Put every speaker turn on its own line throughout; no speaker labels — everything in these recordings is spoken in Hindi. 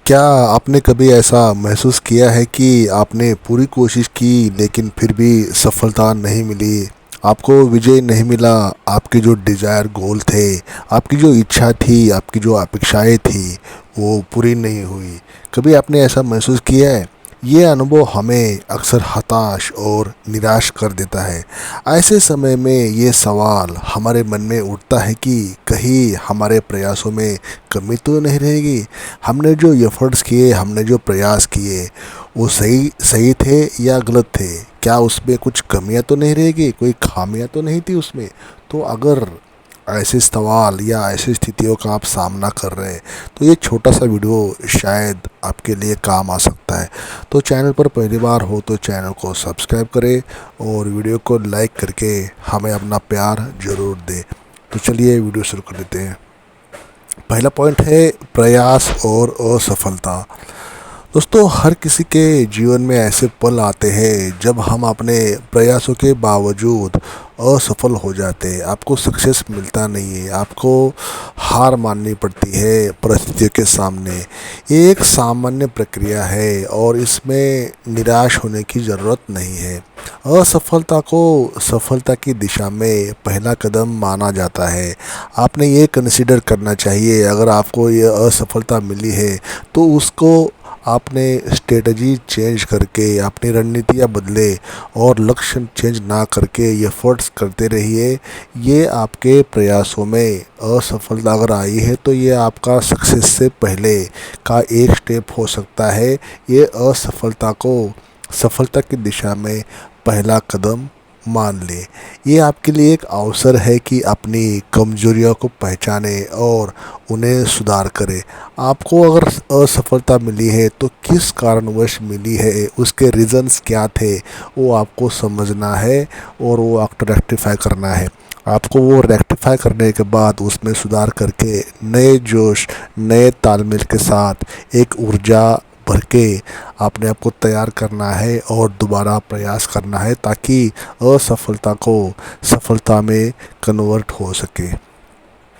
क्या आपने कभी ऐसा महसूस किया है कि आपने पूरी कोशिश की लेकिन फिर भी सफलता नहीं मिली? आपको विजय नहीं मिला, आपके जो डिज़ायर गोल थे, आपकी जो इच्छा थी, आपकी जो अपेक्षाएं थी, वो पूरी नहीं हुई। कभी आपने ऐसा महसूस किया है? ये अनुभव हमें अक्सर हताश और निराश कर देता है। ऐसे समय में ये सवाल हमारे मन में उठता है कि कहीं हमारे प्रयासों में कमी तो नहीं रहेगी। हमने जो एफर्ट्स किए, हमने जो प्रयास किए, वो सही सही थे या गलत थे? क्या उसमें कुछ कमियां तो नहीं रहेगी, कोई खामियां तो नहीं थी उसमें? तो अगर ऐसे सवाल या ऐसी स्थितियों का आप सामना कर रहे हैं तो ये छोटा सा वीडियो शायद आपके लिए काम आ सकता है। तो चैनल पर पहली बार हो तो चैनल को सब्सक्राइब करें और वीडियो को लाइक करके हमें अपना प्यार ज़रूर दें। तो चलिए वीडियो शुरू कर देते हैं। पहला पॉइंट है प्रयास और असफलता। दोस्तों, हर किसी के जीवन में ऐसे पल आते हैं जब हम अपने प्रयासों के बावजूद असफल हो जाते हैं। आपको सक्सेस मिलता नहीं है, आपको हार माननी पड़ती है परिस्थितियों के सामने। ये एक सामान्य प्रक्रिया है और इसमें निराश होने की ज़रूरत नहीं है। असफलता को सफलता की दिशा में पहला कदम माना जाता है। आपने ये कंसिडर करना चाहिए, अगर आपको ये असफलता मिली है तो उसको आपने स्ट्रेटजी चेंज करके अपनी रणनीतियाँ बदले और लक्ष्य चेंज ना करके एफर्ट्स करते रहिए। ये आपके प्रयासों में असफलता अगर आई है तो ये आपका सक्सेस से पहले का एक स्टेप हो सकता है। ये असफलता को सफलता की दिशा में पहला कदम मान ले। ये आपके लिए एक अवसर है कि अपनी कमजोरियों को पहचाने और उन्हें सुधार करें। आपको अगर असफलता मिली है तो किस कारणवश मिली है, उसके रीज़न्स क्या थे, वो आपको समझना है और वो आपको रेक्टिफाई करना है। आपको वो रेक्टिफाई करने के बाद उसमें सुधार करके नए जोश, नए तालमेल के साथ एक ऊर्जा भर के अपने आप को तैयार करना है और दोबारा प्रयास करना है ताकि असफलता को सफलता में कन्वर्ट हो सके।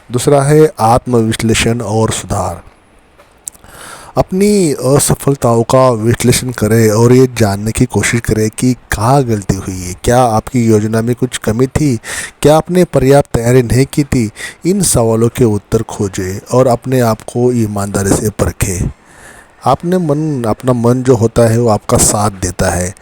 दूसरा है आत्मविश्लेषण और सुधार। अपनी असफलताओं का विश्लेषण करें और ये जानने की कोशिश करें कि कहाँ गलती हुई है। क्या आपकी योजना में कुछ कमी थी? क्या आपने पर्याप्त तैयारी नहीं की थी? इन सवालों के उत्तर खोजें और अपने आप को ईमानदारी से परखें। अपना मन जो होता है वो आपका साथ देता है।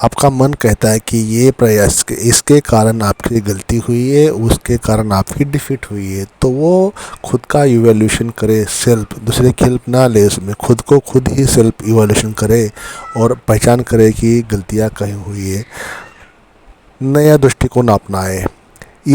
आपका मन कहता है कि ये प्रयास इसके कारण आपकी गलती हुई है, उसके कारण आपकी डिफीट हुई है। तो वो खुद का इवैल्यूएशन करे, सेल्फ, दूसरे की हेल्प ना ले, उसमें खुद को खुद ही सेल्फ इवैल्यूएशन करे और पहचान करे कि गलतियाँ कहीं हुई है। नया दृष्टिकोण अपनाए।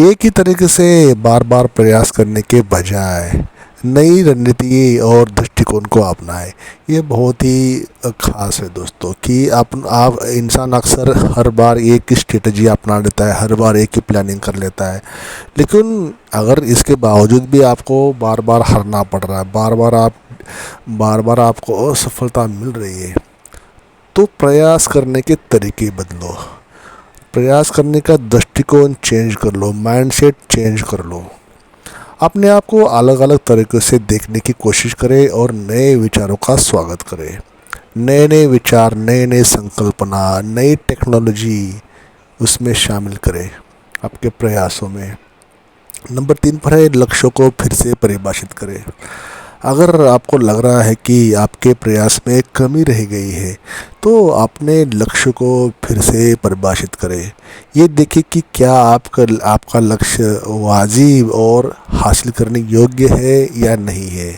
एक ही तरीके से बार बार प्रयास करने के बजाय नई रणनीति और दृष्टिकोण को अपनाएं। ये बहुत ही ख़ास है दोस्तों कि आप इंसान अक्सर हर बार एक ही स्ट्रेटजी अपना लेता है, हर बार एक ही प्लानिंग कर लेता है। लेकिन अगर इसके बावजूद भी आपको बार बार हारना पड़ रहा है, बार बार आपको असफलता मिल रही है, तो प्रयास करने के तरीके बदलो, प्रयास करने का दृष्टिकोण चेंज कर लो, माइंडसेट चेंज कर लो। अपने आप को अलग अलग तरीक़ों से देखने की कोशिश करें और नए विचारों का स्वागत करें। नए नए विचार, नए नए संकल्पना, नई टेक्नोलॉजी उसमें शामिल करें आपके प्रयासों में। नंबर 3 पर है लक्ष्यों को फिर से परिभाषित करें। अगर आपको लग रहा है कि आपके प्रयास में कमी रह गई है तो अपने लक्ष्य को फिर से परिभाषित करें। ये देखें कि क्या आपका लक्ष्य वाजिब और हासिल करने योग्य है या नहीं है।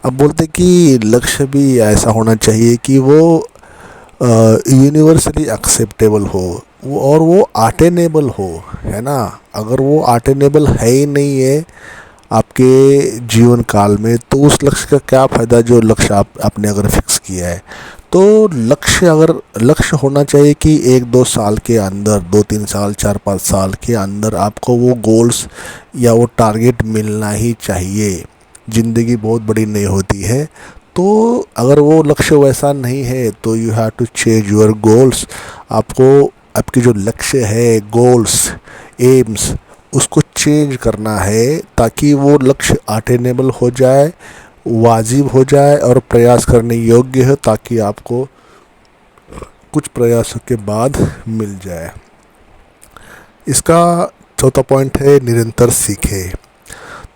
अब बोलते कि लक्ष्य भी ऐसा होना चाहिए कि वो यूनिवर्सली एक्सेप्टेबल हो और वो अटेनेबल हो, है ना। अगर वो अटेनेबल है ही नहीं है आपके जीवन काल में तो उस लक्ष्य का क्या फ़ायदा जो लक्ष्य आपने अगर फिक्स किया है। तो लक्ष्य होना चाहिए कि 1-2 साल के अंदर, 2-3 साल, 4-5 साल के अंदर आपको वो गोल्स या वो टारगेट मिलना ही चाहिए। ज़िंदगी बहुत बड़ी नहीं होती है, तो अगर वो लक्ष्य वैसा नहीं है तो you have to change your goals. आपको आपकी जो लक्ष्य है, गोल्स, एम्स, उसको चेंज करना है ताकि वो लक्ष्य अटेनेबल हो जाए, वाजिब हो जाए और प्रयास करने योग्य हो, ताकि आपको कुछ प्रयासों के बाद मिल जाए। इसका चौथा पॉइंट है निरंतर सीखें।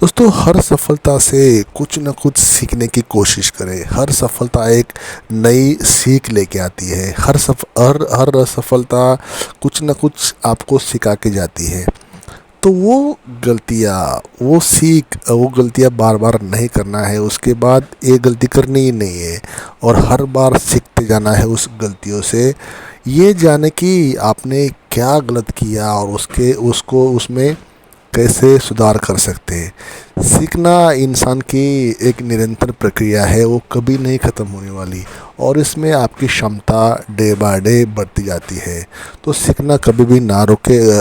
दोस्तों, हर सफलता से कुछ न कुछ सीखने की कोशिश करें। हर सफलता एक नई सीख लेके आती है। हर असफलता कुछ न कुछ आपको सिखा के जाती है। तो वो गलतियाँ बार बार नहीं करना है। उसके बाद एक गलती करनी ही नहीं है और हर बार सीखते जाना है उस गलतियों से। ये जाने कि आपने क्या गलत किया और उसको उसमें कैसे सुधार कर सकते हैं। सीखना इंसान की एक निरंतर प्रक्रिया है, वो कभी नहीं ख़त्म होने वाली और इसमें आपकी क्षमता डे बाय डे बढ़ती जाती है। तो सीखना कभी भी ना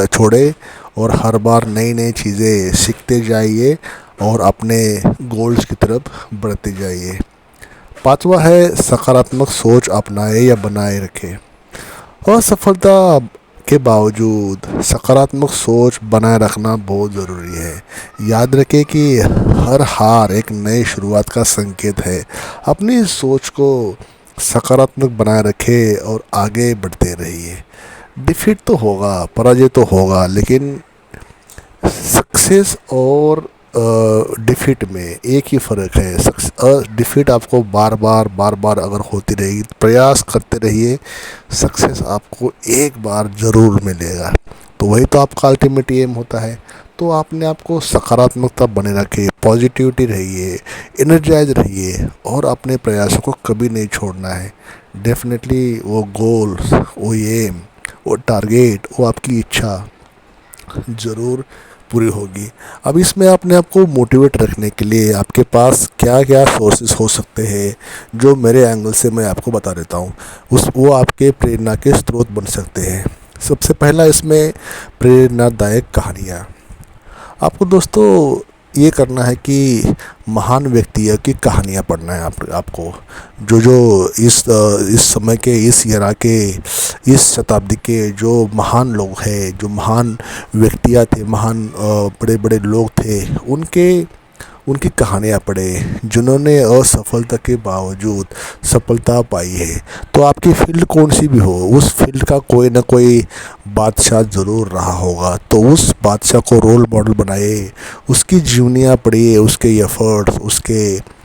छोड़े और हर बार नई नई चीज़ें सीखते जाइए और अपने गोल्स की तरफ बढ़ते जाइए। पांचवा है सकारात्मक सोच अपनाए या बनाए रखें। असफलता के बावजूद सकारात्मक सोच बनाए रखना बहुत ज़रूरी है। याद रखें कि हर हार एक नई शुरुआत का संकेत है। अपनी सोच को सकारात्मक बनाए रखें और आगे बढ़ते रहिए। डिफीट तो होगा, पराजय तो होगा, लेकिन सक्सेस और डिफीट में एक ही फ़र्क है। डिफीट आपको बार बार अगर होती रहेगी, प्रयास करते रहिए, सक्सेस आपको एक बार ज़रूर मिलेगा। तो वही तो आपका अल्टीमेट एम होता है। तो आपने आपको सकारात्मकता बने रखे, पॉजिटिविटी रहिए, एनर्जाइज रहिए और अपने प्रयासों को कभी नहीं छोड़ना है। डेफिनेटली वो गोल्स, वो एम, वो टारगेट, वो आपकी इच्छा ज़रूर पूरी होगी। अब इसमें अपने आप को मोटिवेट रखने के लिए आपके पास क्या क्या सोर्सेज हो सकते हैं, जो मेरे एंगल से मैं आपको बता देता हूँ। वो आपके प्रेरणा के स्रोत बन सकते हैं। सबसे पहला इसमें प्रेरणादायक कहानियाँ। आपको दोस्तों ये करना है कि महान व्यक्तियों की कहानियाँ पढ़ना है आपको, जो जो इस समय के, इस एरा के, इस शताब्दी के जो महान लोग हैं, जो महान व्यक्तियाँ थे, महान बड़े बड़े लोग थे, उनकी कहानियाँ पढ़े, जिन्होंने असफलता के बावजूद सफलता पाई है। तो आपकी फील्ड कौन सी भी हो, उस फील्ड का कोई ना कोई बादशाह ज़रूर रहा होगा। तो उस बादशाह को रोल मॉडल बनाइए, उसकी जीवनियाँ पढ़िए, उसके एफर्ट्स, उसके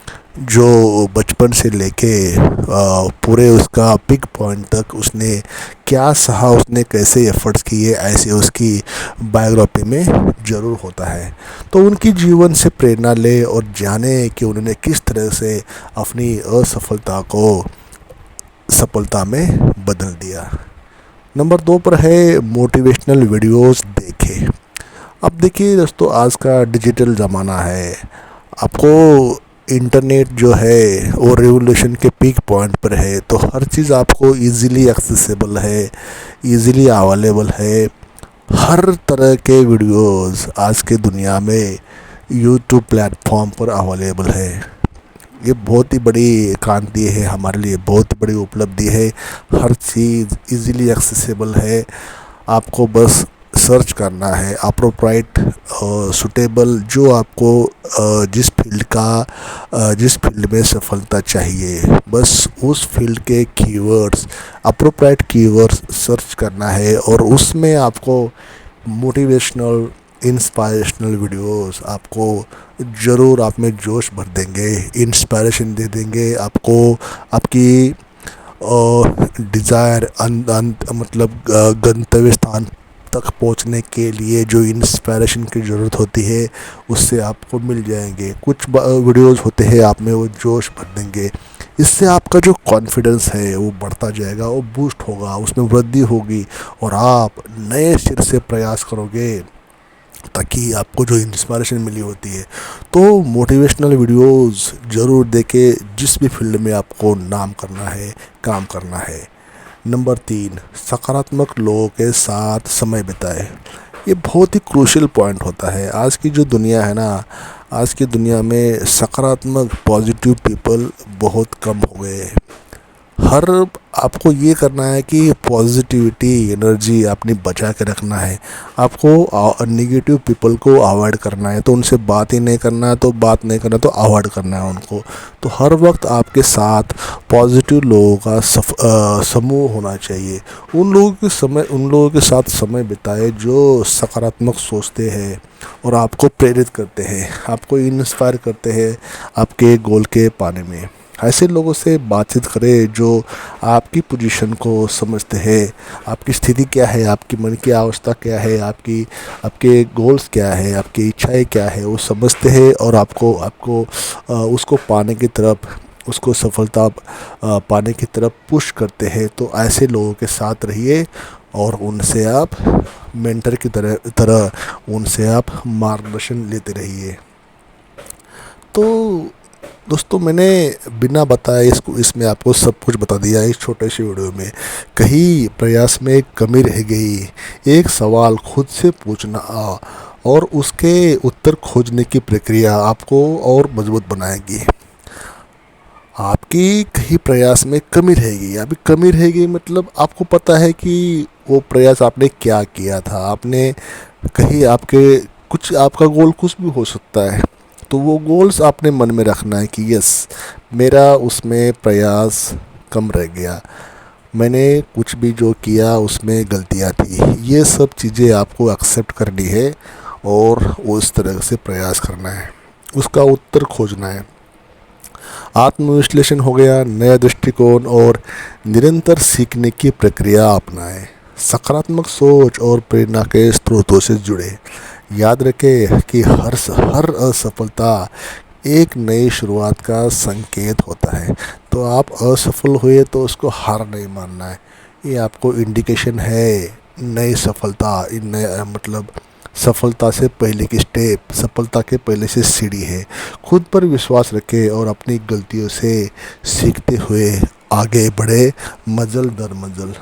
जो बचपन से लेके पूरे उसका पिक पॉइंट तक उसने क्या सहा, उसने कैसे एफर्ट्स किए, ऐसे उसकी बायोग्राफी में ज़रूर होता है। तो उनकी जीवन से प्रेरणा ले और जाने कि उन्होंने किस तरह से अपनी असफलता को सफलता में बदल दिया। नंबर 2 पर है मोटिवेशनल वीडियोस देखें। अब देखिए दोस्तों, आज का डिजिटल ज़माना है। आपको इंटरनेट जो है वो रेवोल्यूशन के पीक पॉइंट पर है, तो हर चीज़ आपको इजीली एक्सेसिबल है, इजीली अवेलेबल है। हर तरह के वीडियोस आज के दुनिया में यूट्यूब प्लेटफॉर्म पर अवेलेबल है। ये बहुत ही बड़ी क्रांति है हमारे लिए, बहुत ही बड़ी उपलब्धि है। हर चीज़ इजीली एक्सेसिबल है। आपको बस सर्च करना है अप्रोप्राइट सुटेबल, जो आपको जिस फील्ड में सफलता चाहिए, बस उस फील्ड के कीवर्ड्स, अप्रोप्राइट कीवर्ड्स सर्च करना है और उसमें आपको मोटिवेशनल, इंस्पायरेशनल वीडियोस आपको ज़रूर आप में जोश भर देंगे, इंस्पायरेशन दे देंगे आपको। आपकी डिज़ायर मतलब गंतव्य स्थान तक पहुंचने के लिए जो इंस्पायरेशन की ज़रूरत होती है, उससे आपको मिल जाएंगे। कुछ वीडियोस होते हैं आप में वो जोश भर देंगे। इससे आपका जो कॉन्फिडेंस है वो बढ़ता जाएगा, वो बूस्ट होगा, उसमें वृद्धि होगी और आप नए सिर से प्रयास करोगे, ताकि आपको जो इंस्पायरेशन मिली होती है। तो मोटिवेशनल वीडियोस ज़रूर देखें, जिस भी फील्ड में आपको नाम करना है, काम करना है। नंबर 3, सकारात्मक लोगों के साथ समय बिताए। ये बहुत ही क्रूशियल पॉइंट होता है। आज की जो दुनिया है ना, आज की दुनिया में सकारात्मक पॉजिटिव पीपल बहुत कम हो गए हैं। हर आपको ये करना है कि पॉजिटिविटी एनर्जी अपनी बचा के रखना है। आपको निगेटिव पीपल को अवॉइड करना है, तो उनसे बात ही नहीं करना है, तो बात नहीं करना तो अवॉइड करना है उनको। तो हर वक्त आपके साथ पॉजिटिव लोगों का समूह होना चाहिए। उन लोगों के साथ समय बिताए जो सकारात्मक सोचते हैं और आपको प्रेरित करते हैं, आपको इंस्पायर करते हैं आपके गोल के पाने में। ऐसे लोगों से बातचीत करें जो आपकी पोजीशन को समझते हैं, आपकी स्थिति क्या है, आपकी मन की अवस्था क्या है, आपके गोल्स क्या है, आपकी इच्छाएं क्या है, वो समझते हैं और आपको आपको उसको पाने की तरफ, उसको सफलता पाने की तरफ पुश करते हैं। तो ऐसे लोगों के साथ रहिए और उनसे आप मेंटर की तरह उनसे आप मार्गदर्शन लेते रहिए। तो दोस्तों, मैंने बिना बताए इसमें आपको सब कुछ बता दिया इस छोटे से वीडियो में। कहीं प्रयास में कमी रह गई, एक सवाल खुद से पूछना और उसके उत्तर खोजने की प्रक्रिया आपको और मजबूत बनाएगी। आपकी कहीं प्रयास में कमी रहेगी, अभी कमी रहेगी मतलब आपको पता है कि वो प्रयास आपने क्या किया था, आपने कहीं आपके कुछ, आपका गोल कुछ भी हो सकता है, तो वो गोल्स आपने मन में रखना है कि यस, मेरा उसमें प्रयास कम रह गया, मैंने कुछ भी जो किया उसमें गलतियाँ थी। ये सब चीज़ें आपको एक्सेप्ट करनी है और उस तरह से प्रयास करना है, उसका उत्तर खोजना है। आत्मविश्लेषण हो गया, नया दृष्टिकोण और निरंतर सीखने की प्रक्रिया अपनाएं। सकारात्मक सोच और प्रेरणा के स्रोतों से जुड़े। याद रखें कि हर असफलता एक नई शुरुआत का संकेत होता है। तो आप असफल हुए तो उसको हार नहीं मानना है, ये आपको इंडिकेशन है नई सफलता, नया मतलब सफलता से पहले की स्टेप, सफलता के पहले से सीढ़ी है। खुद पर विश्वास रखें और अपनी गलतियों से सीखते हुए आगे बढ़े, मंजिल दर मंजिल।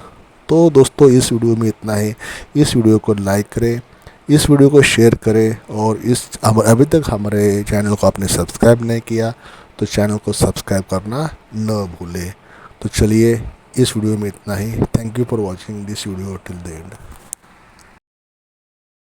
तो दोस्तों, इस वीडियो में इतना ही। इस वीडियो को लाइक करें, इस वीडियो को शेयर करें और अभी तक हमारे चैनल को आपने सब्सक्राइब नहीं किया तो चैनल को सब्सक्राइब करना न भूलें। तो चलिए, इस वीडियो में इतना ही। Thank you for watching this video till the and.